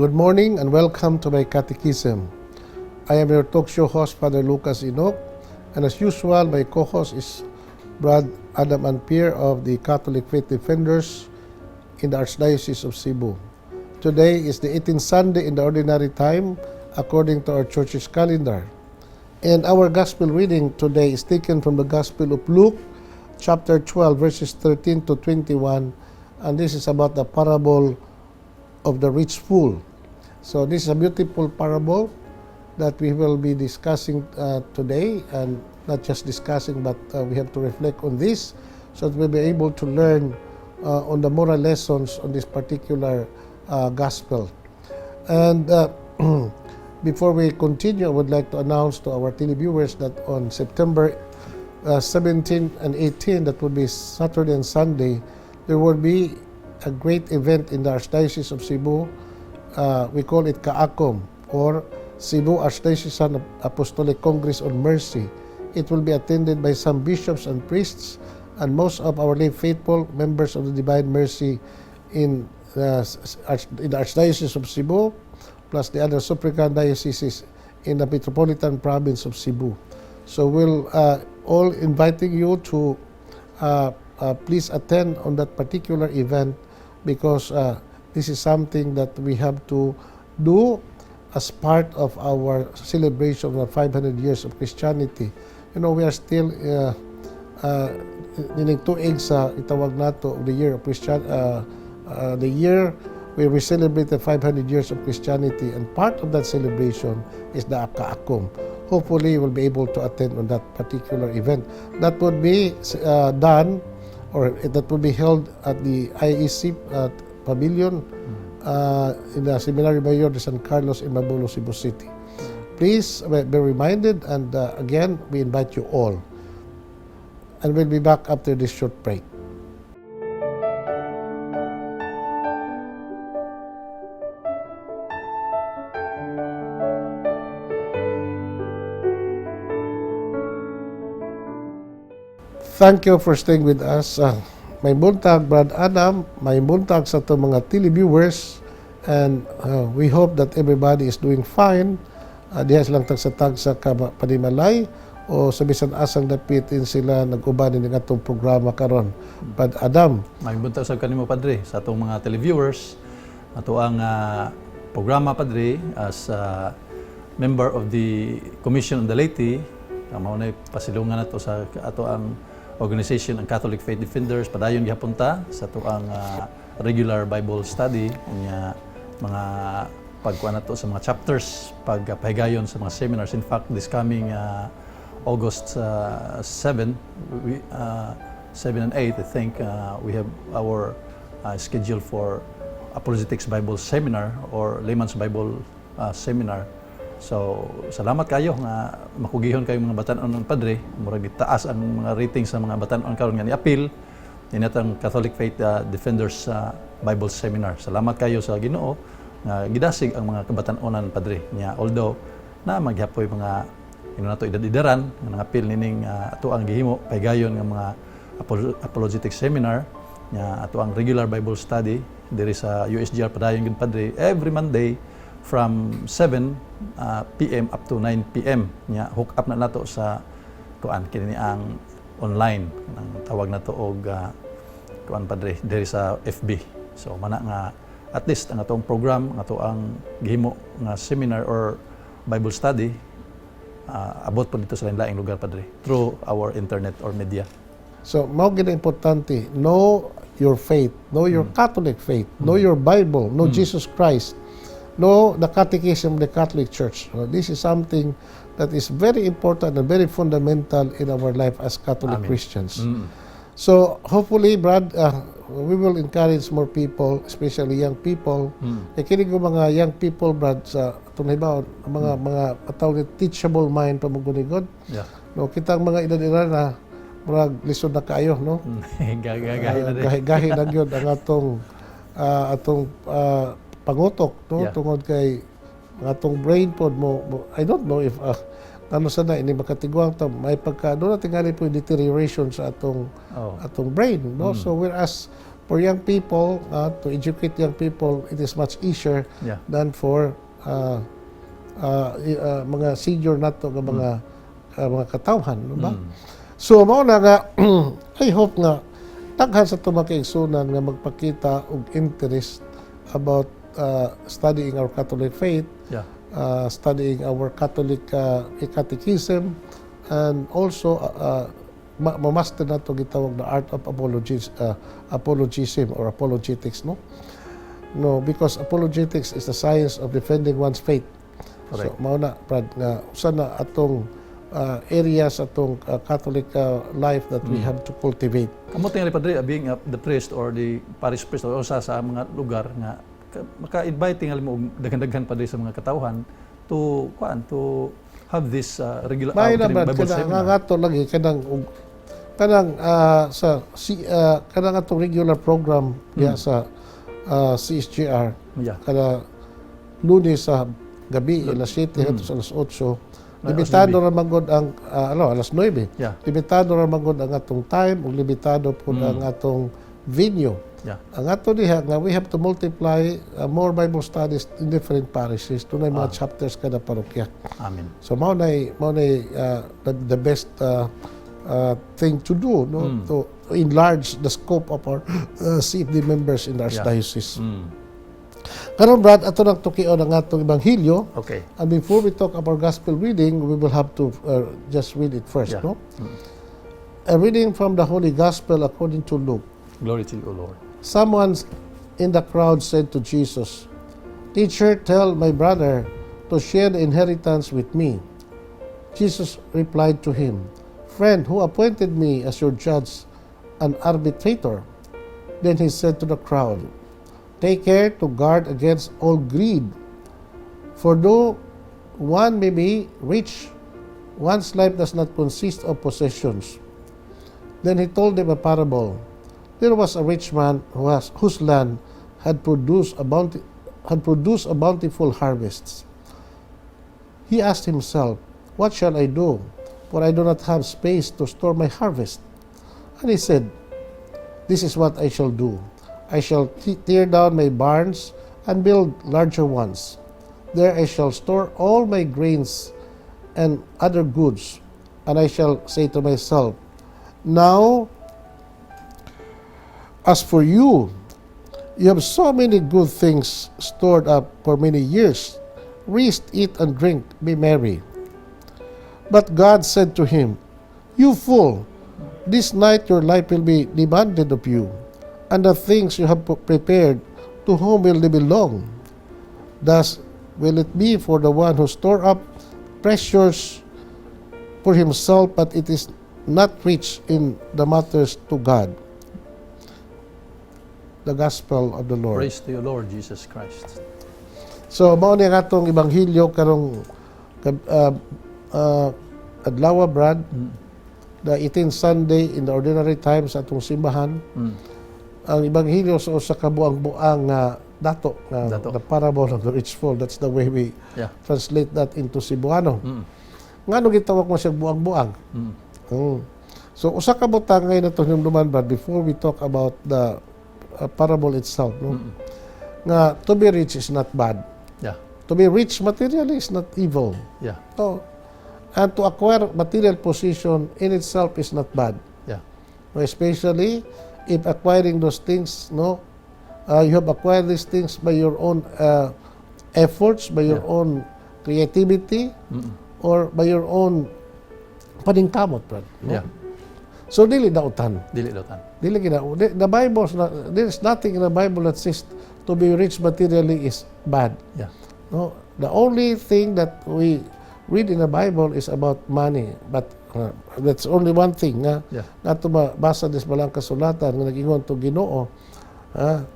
Good morning and welcome to my catechism. I am your talk show host, Father Lucas Enoch, and as usual, my co-host is Brad Adam Anpier of the Catholic Faith Defenders in the Archdiocese of Cebu. Today is the 18th Sunday in the Ordinary Time, according to our church's calendar. And our Gospel reading today is taken from the Gospel of Luke, chapter 12, verses 13 to 21, and this is about the parable of the rich fool. So this is a beautiful parable that we will be discussing today, and not just discussing, but we have to reflect on this so that we'll be able to learn on the moral lessons on this particular gospel. And before we continue, I would like to announce to our televiewers that on September 17 and 18, that would be Saturday and Sunday, there will be a great event in the Archdiocese of Cebu. We call it CAACOM, or Cebu Archdiocesan Apostolic Congress on Mercy. It will be attended by some bishops and priests and most of our lay faithful members of the Divine Mercy in the Archdiocese of Cebu, plus the other suffragan dioceses in the Metropolitan Province of Cebu. So we'll all inviting you to please attend on that particular event, because this is something that we have to do as part of our celebration of 500 years of Christianity. You know, we are still tuig sa itawag nato the year of the year where we celebrate the 500 years of Christianity, and part of that celebration is the CAACOM. Hopefully, you will be able to attend on that particular event. That would be done, or that would be held at the IEC Pavilion in the Seminario Mayor de San Carlos in Mabulo, Cebu City. Please be reminded, and again, we invite you all. And we'll be back after this short break. Thank you for staying with us. May buntag, Brad Adam, may buntag sa ito mga televiewers, and we hope that everybody is doing fine. Diha silang tagsa-tag sa panimalay o sa bisan asang dapitin sila nag-uban ng atong programa karon. Brad Adam. May buntag sa kanimo, Padre, sa atong mga televiewers. Ato ang programa, Padre, as member of the Commission on the Laity, mao na pasilungan nato sa ato ang organization ang Catholic Faith Defenders. Padayon gihapon ta sa tuang regular Bible study, unya mga pagkuan nato sa mga chapters, pagpahigayon sa mga seminars. In fact, this coming August 7 and 8, I think we have our schedule for Apologetics Bible Seminar or Layman's Bible Seminar. So, salamat kayo nga makugihon kayo mga batan-on ng Padre. Murag itaas ang mga rating sa mga batan-on karon nga ni-appeal ninatang Catholic Faith Defenders Bible Seminar. Salamat kayo sa Ginoo nga gidasig ang mga kabatan-onan, Padre. Nya although na maghapoy mga nato idad-idaran nga nang-appeal nining ato ang gihimo pahigayon nga mga apologetic seminar, nya ato ang regular Bible study diri sa USGR padayon gid, Padre, every Monday from 7 p.m. up to 9 p.m. nya hook up na nato sa kuan kini ang online nang tawag nato og kuan, Padre, diri sa FB. So mana nga at least ang atong program, ato ang gihimo nga seminar or Bible study abot po dito sa lain-laing lugar, Padre, through our internet or media. So mao gid importante, know your faith, know your Catholic faith, know your Bible, know Jesus Christ, know the Catechism of the Catholic Church. So this is something that is very important and very fundamental in our life as Catholic Christians. So hopefully, Brad, we will encourage more people, especially young people. Kini ko mga young people, Brad, sa tunay ba mga atawag teachable mind pamugunigod. Yeah. No, kitang mga edad-edad na murag lisod na kayo, no? Gahi na gyud ang atong pangutok, no? Yeah. Tungod kay atong brain pod mo, I don't know if ano sana ini makatiguang ta may pagka do na tingali po deterioration sa atong brain, no? So whereas for young people, to educate young people, it is much easier Yeah. than for mga senior nato nga mga katawhan, no ba? So mao na nga I hope nga daghan sa to mga kaigsunan nga magpakita og interest about studying our Catholic faith, Yeah. studying our Catholic catechism, and also mamaster na to gitawag na art of apologism or apologetics, no? No, because apologetics is the science of defending one's faith. Correct. So mao na Brad nga usa na atong areas atong Catholic life that we have to cultivate. Kamu tingali Padre, being the priest or the parish priest o usa sa mga lugar nga maka-invite tingali mo og daghan-daghan Padre sa mga katawhan to have this regular Brad, Bible kada seminar. nga ato lagi kanang kanang atong regular program diya sa CSGR Yeah. kada Lunes sa gabi alas 7 hangtod sa alas 8. Alas Limitado ra magod ang alas 9. Yeah. Limitado ra magod ang atong time ug limitado pud ang atong venue. Yeah. Ang ato diha nga we have to multiply more Bible studies in different parishes. Tunay mga chapters kada parokya. Amen. So mao nay the best thing to do, no, to enlarge the scope of our CFD members in our diocese. Karon Brad, ato nang tukion ang atong ebanghelyo. Okay. And before we talk about gospel reading, we will have to just read it first, Yeah. no? A reading from the Holy Gospel according to Luke. Glory to you, O Lord. Someone in the crowd said to Jesus, "Teacher, tell my brother to share the inheritance with me." Jesus replied to him, "Friend, who appointed me as your judge and arbitrator?" Then he said to the crowd, "Take care to guard against all greed. For though one may be rich, one's life does not consist of possessions." Then he told them a parable. There was a rich man whose land had produced a bountiful harvest. He asked himself, "What shall I do? For I do not have space to store my harvest." And he said, "This is what I shall do. I shall tear down my barns and build larger ones. There I shall store all my grains and other goods. And I shall say to myself, now, as for you, you have so many good things stored up for many years. Rest, eat, and drink, be merry." But God said to him, "You fool, this night your life will be demanded of you, and the things you have prepared, to whom will they belong? Thus will it be for the one who store up treasures for himself, but it is not rich in the matters to God." The Gospel of the Lord. Praise to you, Lord Jesus Christ. So mao ni ang atong ebanghelyo karong adlaw Brad, the 18th Sunday in the ordinary time sa atong simbahan. Ang ebanghelyo sa usa ka buang-buang nga dato nga Dato. the parable of the rich fool. That's the way we Yeah. translate that into Cebuano. Ngano gitawag mo siya buang-buang? So usa ka butang ngayon nato hinumduman Brad before we talk about the parable itself, no? Nga to be rich is not bad. Yeah. To be rich materially is not evil. Yeah. So, and to acquire material position in itself is not bad. Yeah. No, especially if acquiring those things, no, you have acquired these things by your own efforts, by your own creativity, or by your own paningkamot, Brad. No? Yeah. So dili dautan. Dili daw tan. Dili gina. The Bible, there is nothing in the Bible that says to be rich materially is bad. Yeah. No, the only thing that we read in the Bible is about money, but that's only one thing nga Yeah. nato mabasa dis balang kasulatan nga nag-ingon to Ginoo,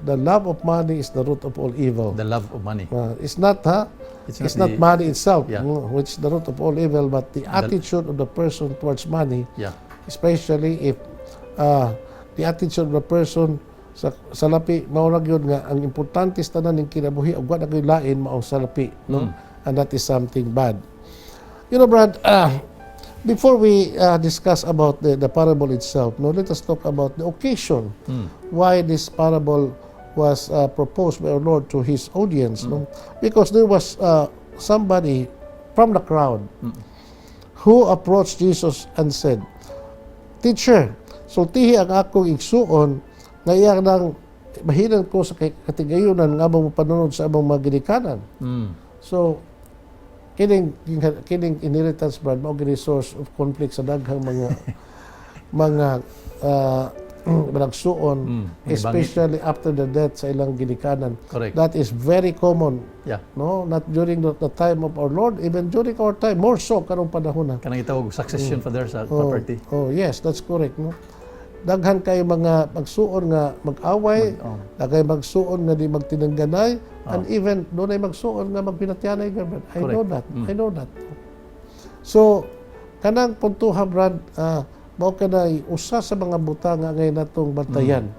the love of money is the root of all evil. The love of money. It's not It's it's not not money itself, Yeah. which is the root of all evil, but the attitude of the person towards money, Yeah. especially if the attitude of the person sa lapi mao ra gyud nga ang importante sa tanan ning kinabuhi ug wa na gyud lain mao sa lapi, no? And that is something bad. You know, Brad, before we discuss about the parable itself, no, let us talk about the occasion why this parable was proposed by our Lord to his audience. No? Because there was somebody from the crowd who approached Jesus and said, "Teacher, sultihi ang akong igsuon nga iyang nang mahinan ko sa katigayunan nga among panunod sa among mga ginikanan." So, kining inheritance, brad, mao gini source of conflict sa daghang mga nagsuon, especially after the death sa ilang ginikanan. Correct. That is very common. Yeah. No, not during the time of our Lord, even during our time, more so karong panahon na. Kanang itawag succession father sa property. Oh, yes, that's correct, no. Daghan kay mga magsuon nga mag-away, daghay magsuon nga di magtinangganay, and even doon ay magsuon nga magpinatyanay, brad. I know that. I know that. So, kanang puntuha, brad, mao ka usa sa mga butang nga ngayon natong bantayan.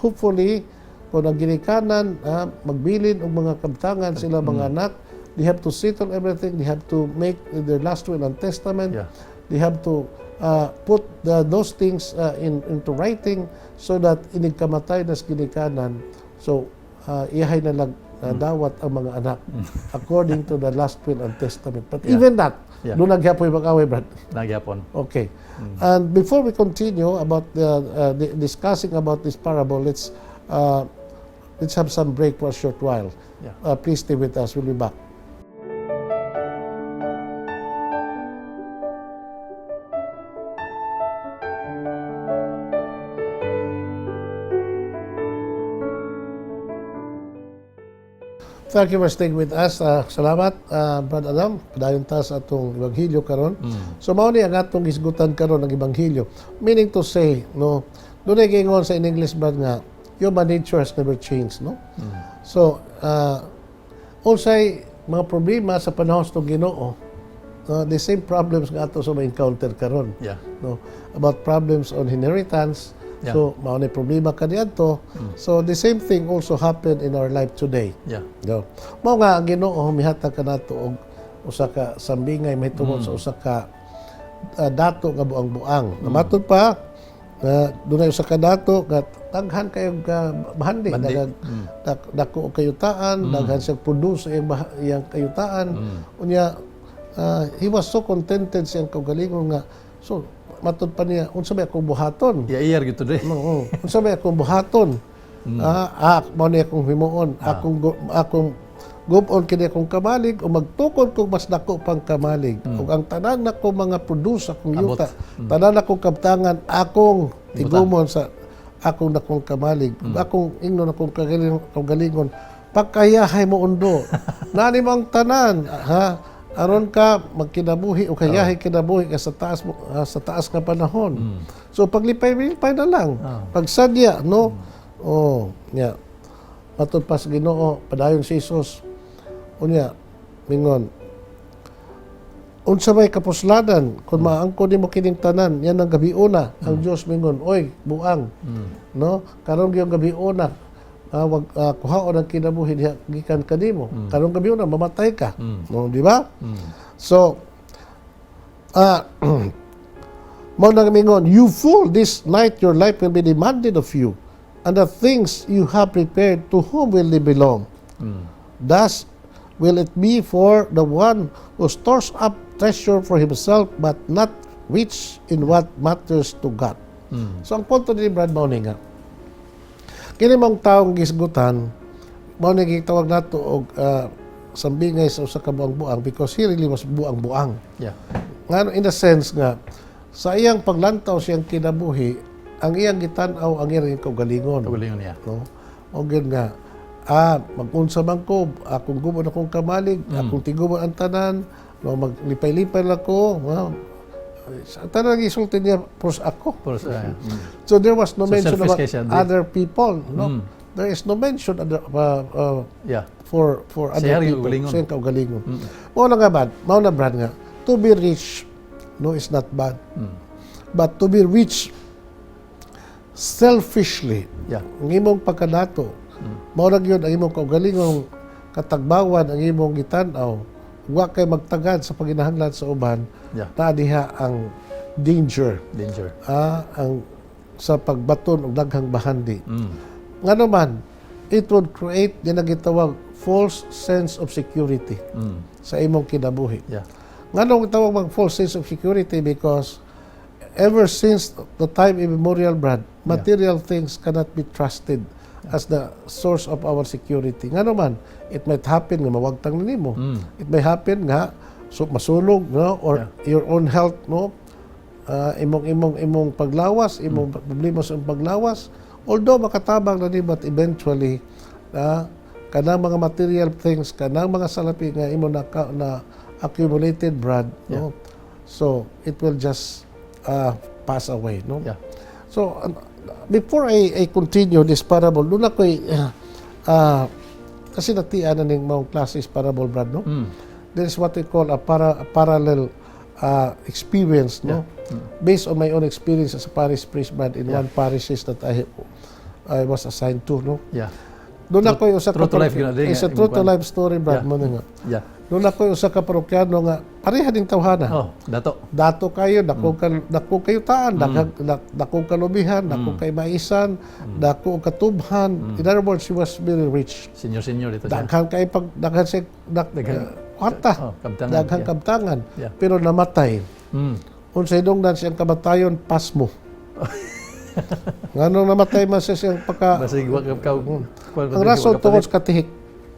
Hopefully, kung ang ginikanan, magbilin og mga kabtangan sila mga anak, they have to settle everything, they have to make their last will and testament, they have to put those things into writing so that inigkamatay nas ginikanan. So, iyahay na lang dawat ang mga anak according to the last will and testament. But even that, doon nagyapoy mag-away, brad. Nagyapon. Okay. And before we continue about discussing about this parable, let's have some break for a short while. Please stay with us. We'll be back. Thank you for staying with us. Salamat, Brad Adam. Padayon ta sa atong Ebanghelyo karon. So mao ni ang atong isgutan karon ng Ebanghelyo. Meaning to say, no, doon ay gingon sa in English, Brad, nga human nature has never changed, no? So, unsay mga problema sa panahon sa Ginoo, the same problems nga ato sa ma-encounter karon. No, about problems on inheritance. So, mao ni problema kaniadto. So, the same thing also happened in our life today. No. Mao nga ang Ginoo mihatag kanato og usa ka sambingay mahitungod sa usa ka dato nga buang-buang. Namatod pa dunay usa ka dato nga daghan kayong bahandi, dako og kayutaan, daghan siya produce iyang kayutaan. Unya he was so contented siyang kaugalingon nga so matod pa niya, unsa ba akong buhaton? Iyar gito dre. Oo. Unsa ba akong buhaton? Mao ni akong himuon. Akong gubon kini akong kamalig o magtukod kog mas dako pang kamalig. Ug ang tanan nako mga produce akong yuta, tanan akong kabtangan akong igumon sa akong dakong kamalig. Akong ingnon akong kagalingon. Pagkayahay mo undo. Nani mo ang tanan, aron ka magkinabuhi o kayahay kinabuhi ka sa taas nga panahon. So paglipay-lipay na lang. Pagsadya, no? Matod pa sa Ginoo, padayon si Jesus. Unya, mingon, unsa may kapusladan kung maangkon nimo kining tanan, yan ang gabiuna. Ang Dios mingon, oy, buang. No? Karon gyud gabiuna. Wag kuhaon ang kinabuhi gikan kanimo. Karong gabi na mamatay ka. No, di ba? So mo nang mingon, you fool, this night your life will be demanded of you, and the things you have prepared, to whom will they belong? Thus will it be for the one who stores up treasure for himself but not rich in what matters to God. So ang punto ni Brad Mauning nga, kini mong taong gisgutan, mao ni gitawag nato og sambingay sa usa ka buang-buang because he really was buang-buang. Nga in the sense nga sa iyang paglantaw siyang kinabuhi, ang iyang gitan-aw ang iyang kaugalingon. Kaugalingon niya. No? O gyud nga magunsa man ko, akong gubon akong kamalig, akong tigubon ang tanan, no, maglipay-lipay lang ko, tanan gisulti niya pros ako. So there was no mention about other people, no? There is no mention for other people sa kaugalingon. Mao na nga bad, mao na brad nga, to be rich no is not bad. But to be rich selfishly, ang imong pagkanato, mao ra gyud ang imong kaugalingon katagbawan, ang imong gitan-aw wa kay magtagad sa paginahanglan sa uban, Yeah. na diha ang danger Danger. ang sa pagbaton og daghang bahandi. Mm. Nga naman, it would create din gitawag false sense of security Mm. sa imong kinabuhi. Yeah. Nga nung tawag mag false sense of security because ever since the time immemorial, Brad, material things cannot be trusted as the source of our security. Nga naman, it might happen nga mawagtang nimo. Mm. It may happen nga so masulog, no, or your own health, no, imong paglawas, imong problema sa imong paglawas. Although makatabang na ni, but eventually kanang mga material things, kanang mga salapi nga imo na accumulated, Brad, no, so it will just pass away, no. Yeah. So before I continue this parable, doon ako'y kasi natian na ning mga classes parable, Brad, no. Mm. There is what we call a parallel experience, no, based on my own experience as a parish priest, Brad, in one parishes that I was assigned to, no. Yeah. Doon ako yung usa True to life, it's a true to life story, Brad, Yeah. mo nga. Yeah. Doon ako yung usa ka parokyano nga pareha ding tawhana. Oh, dato. Dato kayo, dako kayo taan, dako kalubihan, dako kay maisan, dako katubhan. In other words, she was very rich. Senior dito siya. Daghan kay daghan siya kwarta, Kabtangan. daghang Yeah. kabtangan, Yeah. pero namatay. Mm. Unsay dungdan siyang kamatayon, pasmo. Nganong namatay man siya siyang Basig wa ka. ang rason tungod sa katihik.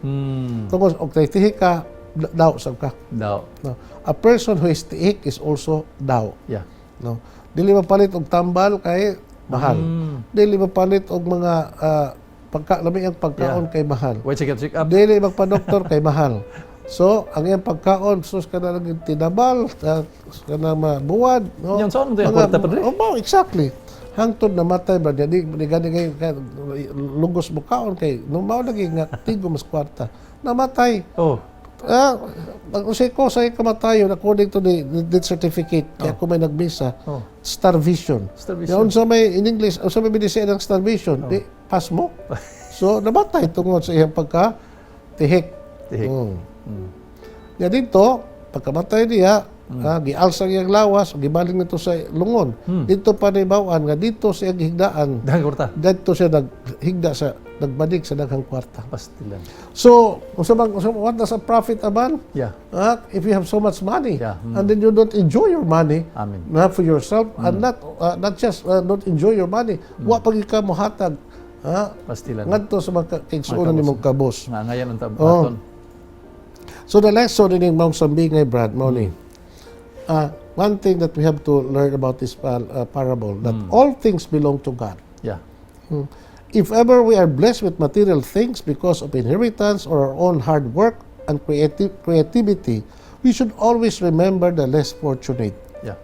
Mm. Tungod og tihik ka, daw sab ka. Daw. No. A person who is tihik is also daw. Yeah. No. Dili mapalit og tambal kay mahal. Dili mapalit og mga lami ang pagkaon kay mahal. Wait, check up. Dili magpa-doktor kay mahal. So, ang iyang pagkaon, sus ka na lang tinabal, ka na mabuwad. No? Yan, saan mo ito yung kwarta pa rin? Exactly. Hangtod na matay ba, di gani kayo lugos mo kaon kay, nung mao lagi nga, tigo mas kwarta. Namatay. Oh. Usay ko sa kamatayon, according to the death certificate, kaya kung may nagbisa, Oh. starvation. Starvation. Yan sa may, in English, sa may binisiyan ng starvation, di, pas mo. So, namatay tungod sa iyang pagka-tihik. Tihik. Ya dito, pagkamatay niya, gialsang iyang lawas, gibaling nito sa lungon. Dito pa nibawan nga dito sa iyang higdaan, Daghang kwarta. dito siya naghigda sa nagbadig sa daghang kwarta. Pastilan. So, what does a prophet aman? Yeah. If you have so much money, Yeah. and then you don't enjoy your money, Amen. not for yourself, and not just don't enjoy your money, wa pag ikaw mohatag, Pastilan. ngadto sa mga kaigsuonan nimong kabos. Nga ngayon ang tabaton. So the lesson in Mount Sambingay, Brad, Moni, one thing that we have to learn about this parable, that all things belong to God. Yeah. If ever we are blessed with material things because of inheritance or our own hard work and creativity, we should always remember the less fortunate. Yeah.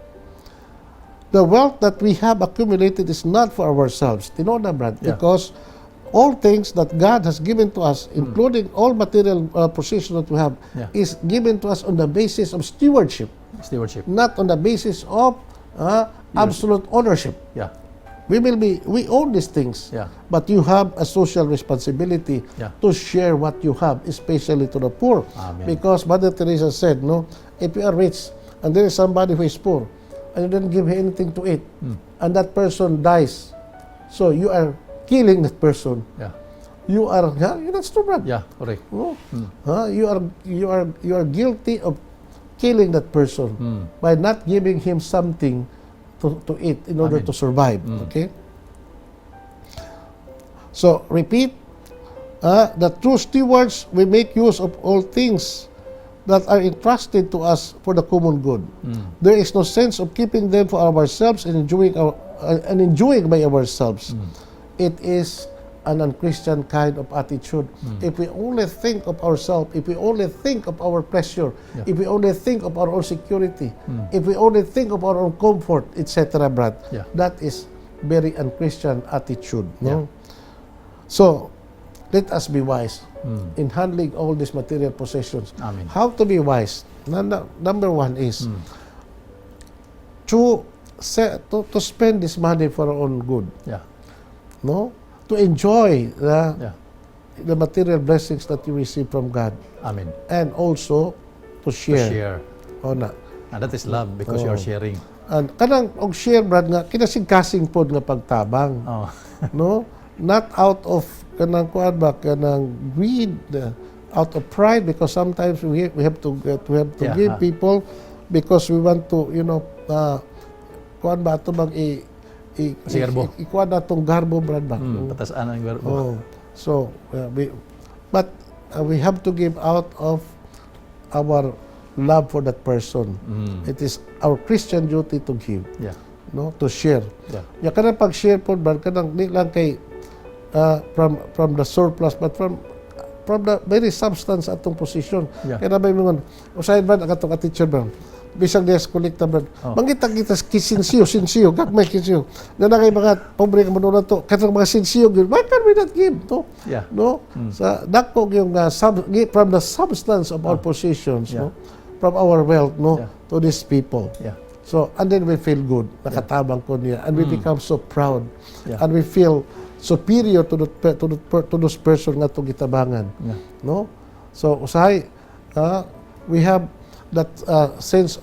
The wealth that we have accumulated is not for ourselves. You know that, Brad? Yeah. Because all things that God has given to us, including all material possessions that we have, Yeah. is given to us on the basis of stewardship, Stewardship. not on the basis of absolute ownership. Yeah. We own these things, Yeah. but you have a social responsibility Yeah. to share what you have, especially to the poor. Amen. Because Mother Teresa said, no, if you are rich and there is somebody who is poor, and you don't give him anything to eat, and that person dies, so you are killing that person. Yeah. You are, that's too bad. Yeah. Correct. No? You are guilty of killing that person by not giving him something to eat in order to survive. Okay. So repeat, the true stewards, we make use of all things that are entrusted to us for the common good. There is no sense of keeping them for ourselves and enjoying by ourselves. It is an unchristian kind of attitude. If we only think of ourselves, if we only think of our pleasure, if we only think of our own security, if we only think of our own comfort, etc., Brad, that is very unchristian attitude. No? So, let us be wise in handling all these material possessions. Amen. How to be wise? Number one is to spend this money for our own good. Yeah. No? To enjoy the material blessings that you receive from God. Amen. And also to To share. share. O na. And that is love because you are sharing. And kanang og share brad nga kinasingkasing pod nga pagtabang. Oh. No, not out of kanang kuan ba kanang greed, out of pride, because sometimes we have to Yeah, give people because we want to, you know, kuan ba ato bang Pasigarbo. ikuan natong garbo brad ba. Patasaan ang verbo. Oh, so we have to give out of our love for that person. It is our Christian duty to give, Yeah. no, to share. Yeah. Ya kana pag-share po brad kanang di lang kay from the surplus but from the very substance atong position. Yeah. Kaya na ba yung usahin ba nakatong teacher ba? Bisag diya sa kolekta ba? Mangita kita sinsiyo, gagmay kinsiyo. Na na kay mga pobre ka manunan to, katong mga sinsiyo, why can we not give to? Yeah. No? Sa dako yung from the substance of our positions, Yeah. no? From our wealth, no? Yeah. To these people. Yeah. So, and then we feel good, nakatabang ko niya, and we become so proud, Yeah. and we feel superior to those person nga to gitabangan. Yeah. No? So, usahay, we have that sense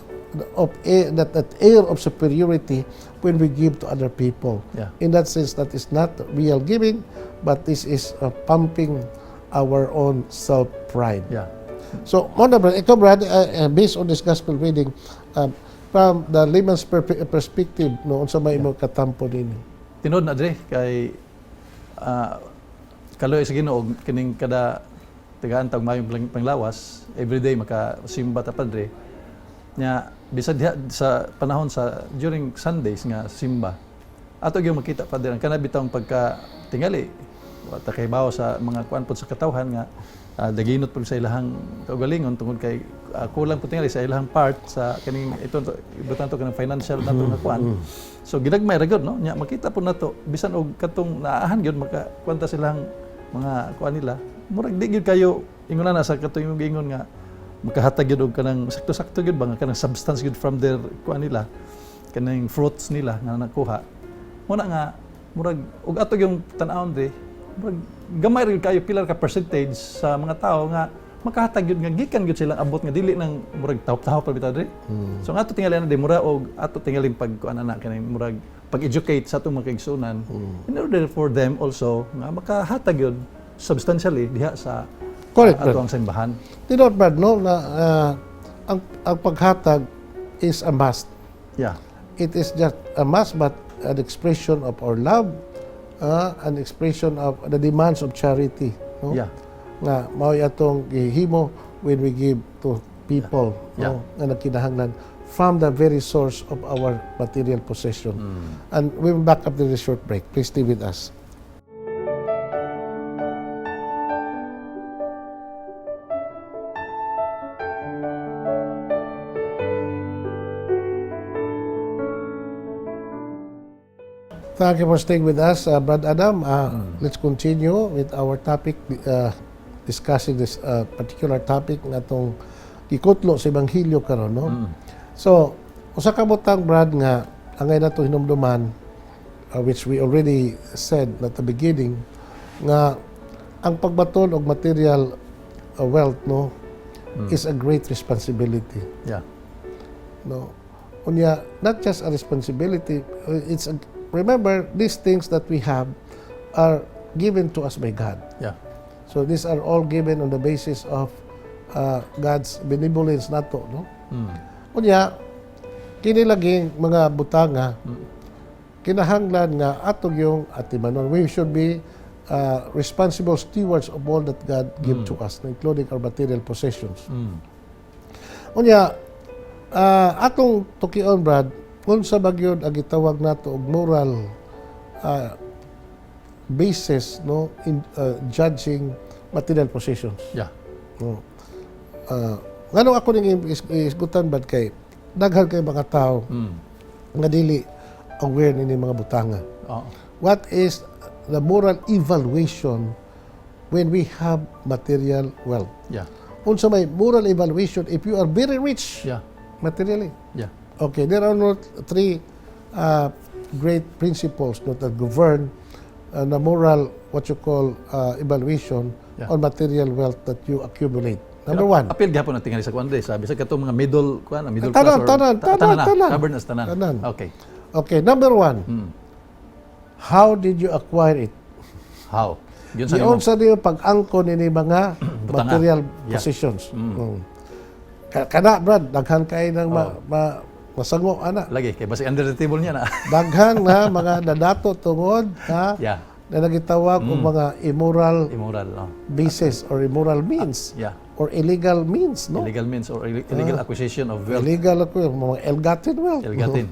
of that air of superiority when we give to other people. Yeah. In that sense, that is not real giving, but this is pumping our own self-pride. Yeah. So, Mona Brad, ikaw Brad, based on this gospel reading, from the layman's perspective, no, unsa may imo katampo din? Tinod na dre kay kaloy sa Ginoo kining kada tigaan tag mayong panglawas everyday makasimba ta padre nya bisag diha sa panahon sa during Sundays nga simba ato gyud makita padre ang kana bitawng pagka tingali wa ta kay bawo sa mga kuan pod sa katawhan nga daginot pud sa ilahang kaugalingon tungod kay kulang pud tingali sa ilahang part sa kaning ito ibutan to kanang financial nato nga kuan. So ginagmay ra gyud no nya makita pud nato bisan og katong naahan gyud makakwanta silang mga kuan nila murag di gyud kayo ingon na sa katong ingon nga makahatag gyud og kanang sakto-sakto gyud ba nga kanang substance gyud from their kuan nila kanang fruits nila nga nakuha mo na nga murag og ato yung tan-awon dre murag gamay rin kayo pilar ka percentage sa mga tao nga makahatag yun nga gikan gyud silang abot nga dili nang murag tahop-tahop pa bitaw dre. So nga ato tingali na mura og ato tingaling pag kuan ana kanang murag pag-educate sa atong mga kaigsunan in order for them also nga makahatag yun substantially diha sa Correct, ato ang simbahan. Tinod Brad, no, na ang paghatag is a must. Yeah. It is just a must, but an expression of our love, an expression of the demands of charity. No? Yeah. Nga mao atong gihimo when we give to people, Yeah. no, nga nagkinahanglan from the very source of our material possession. And we will back up to the short break. Please stay with us. Thank you for staying with us, Brad Adam. Let's continue with our topic, discussing this particular topic nga itong ikutlo sa Ebanghelyo karon, no? So, usa ka butang Brad nga angay na ito hinumduman, which we already said at the beginning, nga ang pagbaton og material wealth, no, is a great responsibility. Yeah. No, unya not just a responsibility, remember these things that we have are given to us by God. Yeah. So these are all given on the basis of God's benevolence nato, no. Unya kini laging mga butanga kinahanglan nga atog yung atimanon. We should be responsible stewards of all that God give to us, including our material possessions. Unya atong tukion Brad, unsa bagyod ang gitawag nato og moral basis, no, in judging material possessions. Yeah. No. Ngano ako ning isgutan Brad kay daghan kay mga tao nga dili aware nini mga butanga. Oh. What is the moral evaluation when we have material wealth? Yeah. Unsa may moral evaluation if you are very rich Yeah. materially? Yeah. Okay, there are not three great principles that govern the moral, what you call, evaluation on material wealth that you accumulate. Number one. Apil gyapon ang tingali sa kuan dre. Sabi sa katong mga middle middle Tanan, class tanan. Covered na sa tanan. Tanan. Okay. Okay, number one. How did you acquire it? How? Yun sa Diyon nimo. sa niyo pag-angkon ini mga Butanga. material Yeah. possessions. Kana Brad, daghan kay nang masango ana. Lagi kay basi under the table niya na. Daghan nga mga nadato tungod ha Yeah. na nagitawag og mga immoral Immoral. basis or immoral means Yeah. or illegal means, no? Illegal means or illegal acquisition of wealth. Illegal ako yung mga ill-gotten wealth. Ill-gotten.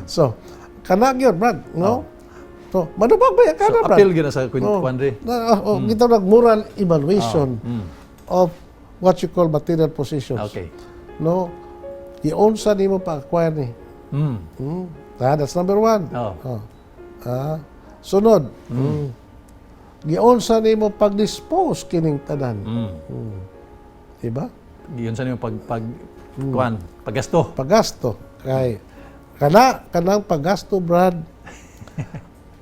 So, kana gyud Brad, no? So, manubag ba yan So, kana Brad? appeal gyud na sa kuan dre. Gitawag moral evaluation of what you call material possessions. Okay. No? I-own sa nimo pa-acquire ni. That's number one. Oh. Sunod. Gi-own sa nimo pag-dispose kining tanan. Diba? Yun sa nimo kuan, paggasto. Paggasto. Kay kanang paggasto, Brad.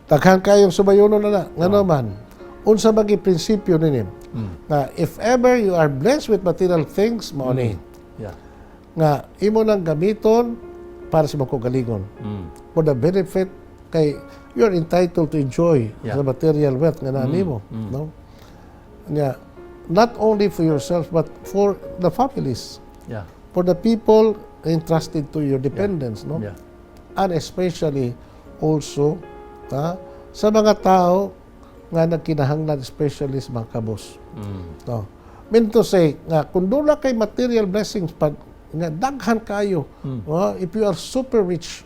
Daghan kayong subayuno na ngano man. Unsa bagi prinsipyo nini? Na if ever you are blessed with material things, mao ni. Yeah. Nga imo nang gamiton para sa mga kagalingon. For the benefit kay you are entitled to enjoy Yeah. the material wealth nga nimo, no? Nga not only for yourself but for the families, Yeah. for the people entrusted to your dependents, no? Yeah. And especially also sa mga tao nga nagkinahanglan, especially sa mga kabos. No. Mean to say nga kung dula kay material blessings pag nga daghan kayo, if you are super rich,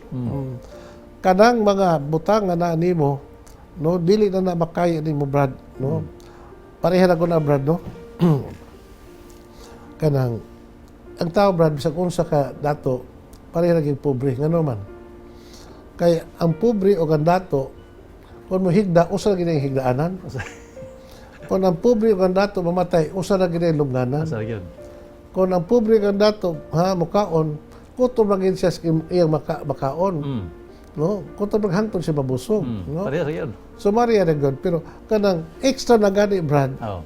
kanang mga butang nga naa nimo, no, dili na makaya nimo, Brad, no. Pareha na ko na, Brad, no. Kanang ang tao, Brad, bisag unsa ka dato, pareha na gyud pobre ngano man. Kay ang pobre o ang dato, kung mo higda, usa na gid ang higdaanan. Kung ang pobre o ang dato mamatay, usa na gid ang lubnganan. Asa gyud. Kung ang pobre o ang dato mukaon, kutob lang gid siya sa iyang makaon. No? Kutob lang hangtod siya mabusog. No? Pareha sa gyud. So Maria na good, pero kanang extra na gani, Brad. Oh.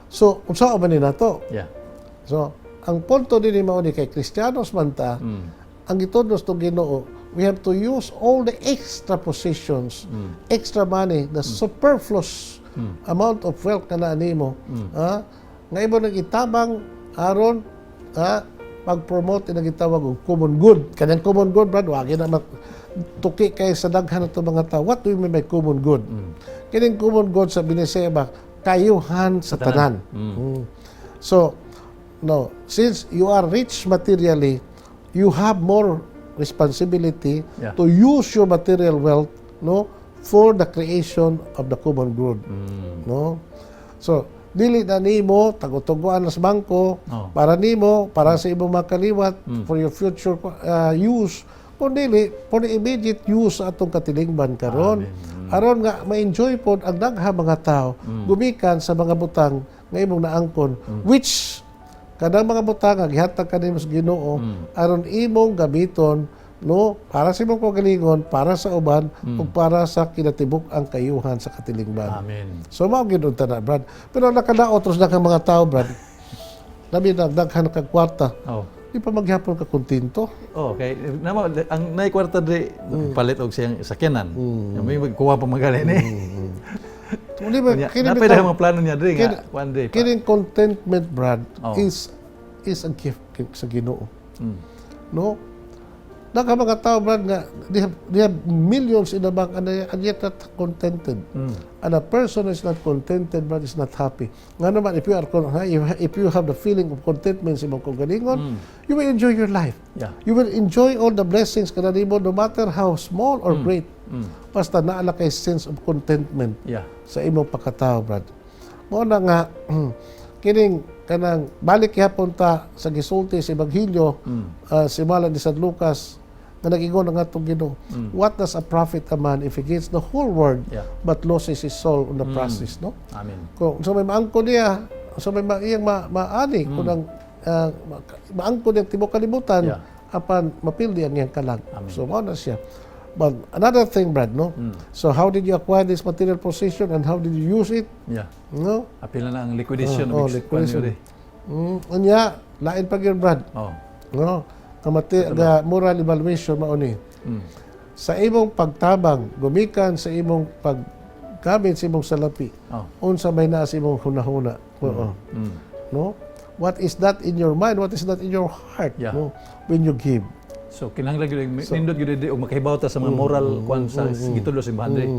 So unsa man ni nato? Yeah. So ang punto din mao ni kay Kristiyanos man ta, ang gitudlos to Ginoo, we have to use all the extra possessions, extra money, the superfluous amount of wealth na nimo, nga ibo nang itabang aron pag-promote na gitawag og common good. Kanang common good, Brad, wagi na tuki kay sa daghan nato mga tawo. What do you mean by common good? Kining common good sa Binisaya ba kayuhan sa tanan. So, no, since you are rich materially, you have more responsibility to use your material wealth, no, for the creation of the common good, no. So dili na nimo tagutuguan sa bangko para nimo, para sa imong makaliwat, for your future use, kundi for the immediate use sa atong katilingban karon, aron nga ma-enjoy pod ang daghang mga tao gumikan sa mga butang nga imong naangkon, which kadang mga butang nga gihatag kanimo sa Ginoo aron imong gamiton, no, para sa imong kagalingon, para sa uban, ug para sa kinatibuk ang kayuhan sa katilingban. Amen. So mao gyud unta na, Brad. Pero nakadaot ros na kang mga tao, Brad. Labi na daghan kag kwarta. Oh. Di pa maghapon ka kontento. Oh, kay ang nay kwarta dre palit og siyang sakyanan. May magkuha pa magali ni. Di ba kini Napay daghang mga plano niya dre nga one day. kining contentment, Brad, is a gift sa Ginoo. No? Naka mga tao, Brad, nga they have millions in the bank and yet not contented. And a person is not contented, Brad, is not happy. Nga naman, if you have the feeling of contentment sa imong kagalingon, you will enjoy your life. Yeah. You will enjoy all the blessings kada nimo, no matter how small or great. Basta naala kay sense of contentment sa imong pagkatao, Brad. Mo na nga kining kanang balik gihapon ta sa gisulti sa Ebanghelyo, simala ni San Lucas nga nag-ingon ang atong Ginoo. What does a profit a man if he gains the whole world but loses his soul on the process, no? Amen. Kung so may maangko niya, so may iyang maani kung ang maangko niyang tibuok kalibutan apan mapildi ang iyang kalag. So mao na siya. But another thing, Brad, no? So how did you acquire this material possession and how did you use it? Yeah. No? Apil na ang liquidation liquidation. Unya, lain pa gyud Brad. Oh. No? Kamati ga moral evaluation mao ni. Sa imong pagtabang, gumikan sa imong paggamit sa imong salapi. Oh. Unsa may naa sa imong hunahuna. Oo. No? What is that in your mind? What is that in your heart? Yeah. No? When you give. So kinahanglan gyud nindot gyud og makahibaw ta sa mga moral kwan sa gitulo sa simbahan diri.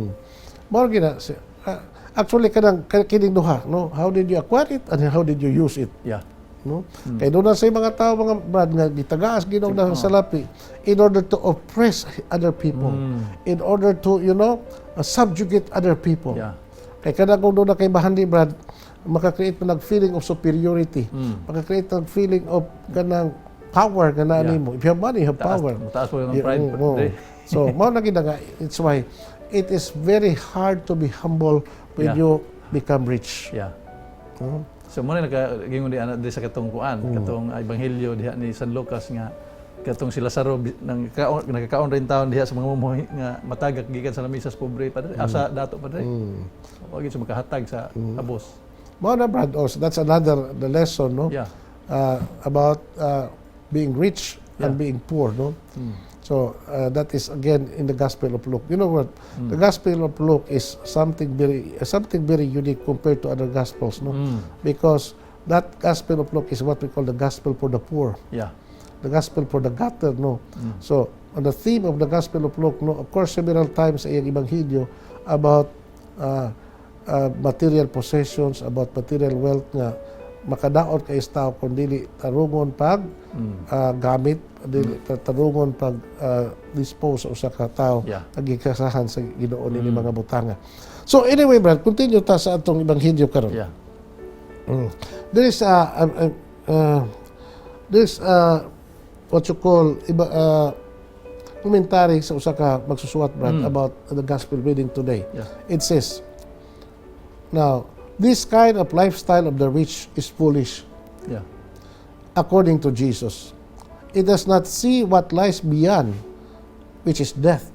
More gina. Actually kining duha, no? How did you acquire it and how did you use it? Yeah. No? Kaya doon na sa mga tao, mga Brad, nga gitagaas ginong ng salapi in order to oppress other people, in order to, subjugate other people. Yeah. Kaya kada kung doon na kay bahandi, Brad, makakreate pa feeling of superiority, makakreate ng feeling of ganang power nga na mo. If you have money, you have power. Taas po yung pride. So, mao na gina nga, it's why it is very hard to be humble when you become rich. Yeah. So mo na nakagingon di ana di sa katong kuan, katong ebanghelyo diha ni San Lucas nga katong si Lazaro nagkakaon rin taon diha sa mga mamuhay nga matagak gikan sa lamisas pobre padre asa dato padre. Wa gyud makahatag sa abos. Mao na Brad, also, that's another the lesson, no? Yeah. About being rich and being poor, no? So that is again in the Gospel of Luke. You know what? The Gospel of Luke is something very unique compared to other Gospels, no? Because that Gospel of Luke is what we call the Gospel for the poor, Yeah. the Gospel for the gutter, no? So on the theme of the Gospel of Luke, no, of course, several times sa iyang Ebanghelyo about material possessions, about material wealth nga makadaot kay tao kung dili tarungon pag gamit, dili tarungon pag dispose sa usa ka tawo kagikasahan sa Ginoo ni mga butanga. So anyway, Brad, continue ta sa atong ebanghelyo karon. Yeah. There is what you call commentary sa usa ka magsusuwat, Brad, about the gospel reading today. Yeah. It says, now, this kind of lifestyle of the rich is foolish, Yeah. according to Jesus. It does not see what lies beyond, which is death.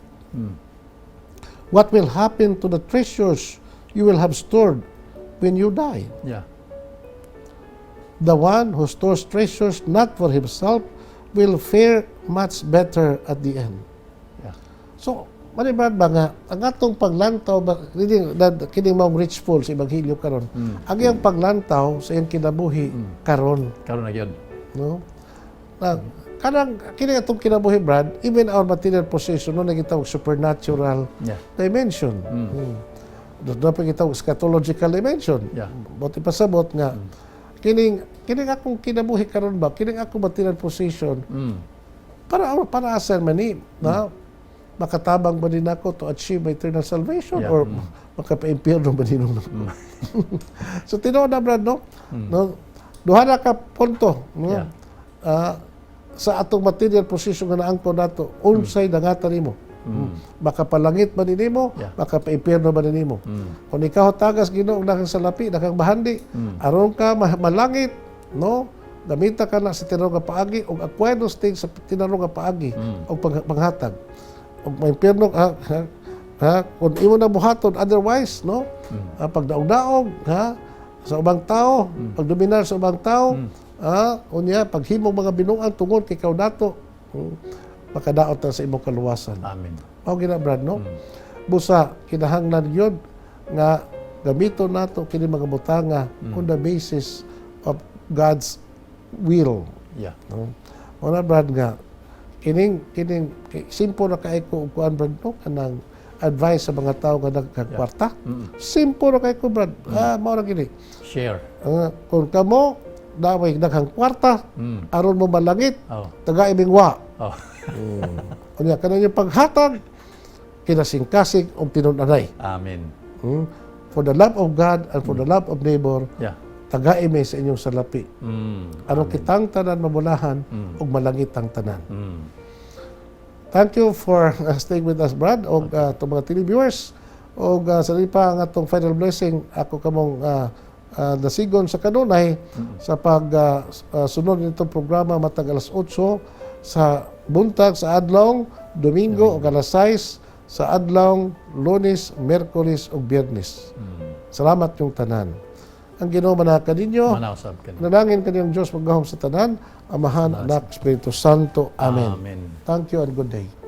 What will happen to the treasures you will have stored when you die? Yeah. The one who stores treasures not for himself will fare much better at the end. Yeah. So, manibad ba nga, ang atong paglantaw, kining mong rich fool sa Ebanghelyo karon, ang iyang paglantaw sa iyang kinabuhi karon. Karon na gyud. No? Na, kining atong kinabuhi, Brad, even our material possession, no, nagitawag supernatural dimension. Doon na pa kitawag eschatological dimension. Yeah. Buti pasabot nga, kining akong kinabuhi karon ba, kining akong material possession, para asan man ni, na, makatabang ba din ako to achieve my eternal salvation or makapa-impyerno ba din ako? So, tinuod na, Brad, no? Duha na ka punto, no? Sa atong material position nga naangko nato, unsay dangatan nimo? Makapalangit ba din nimo? Makapa-impyerno ba din nimo? Kung ikaw tagas Ginoo nakang salapi, nakang bahandi, aron ka malangit, no? Gamita ka na sa tinarong nga paagi o acquire those things sa tinarong nga paagi o panghatag. Og may impyerno kung imo na buhaton otherwise, no, pag daog-daog sa ubang tao, pag dominar sa ubang tao, unya paghimong mga binuang tungod kay dato, makadaot na sa imong kaluwasan. Amen. Mao gina, Brad, no? Busa kinahanglan gyud nga gamiton nato kini mga butanga on the basis of God's will. Yeah. No? Wala, Brad, nga kining simple na kay ko kuan, Brad, no, kanang advice sa mga tao nga nagkakwarta. Simple na kay ko, Brad. Mao ra gini. Share. Kung kamo daway daghang kwarta aron mo malangit, taga ibingwa. Unya kanang yung paghatag kinasingkasig og tinun-anay. Amen. For the love of God and for the love of neighbor, taga-ime sa inyong salapi. Aron kitang tanan mabulahan ug malangit ang tanan. Thank you for staying with us, Brad, og to mga televiewers. Og sa pa ang atong final blessing, ako kamong nasigon sa kanunay sa pag sunod nitong programa matag alas 8 sa buntag sa adlaw Domingo o alas 6 sa adlaw Lunes, Miyerkules ug Biyernes. Salamat yung tanan. ang Ginoo manaka ninyo. Manausab ka. Nanangin kaniyang Diyos maggahom sa tanan, Amahan, Anak, Espiritu Santo. Amen. Amen. Thank you and good day.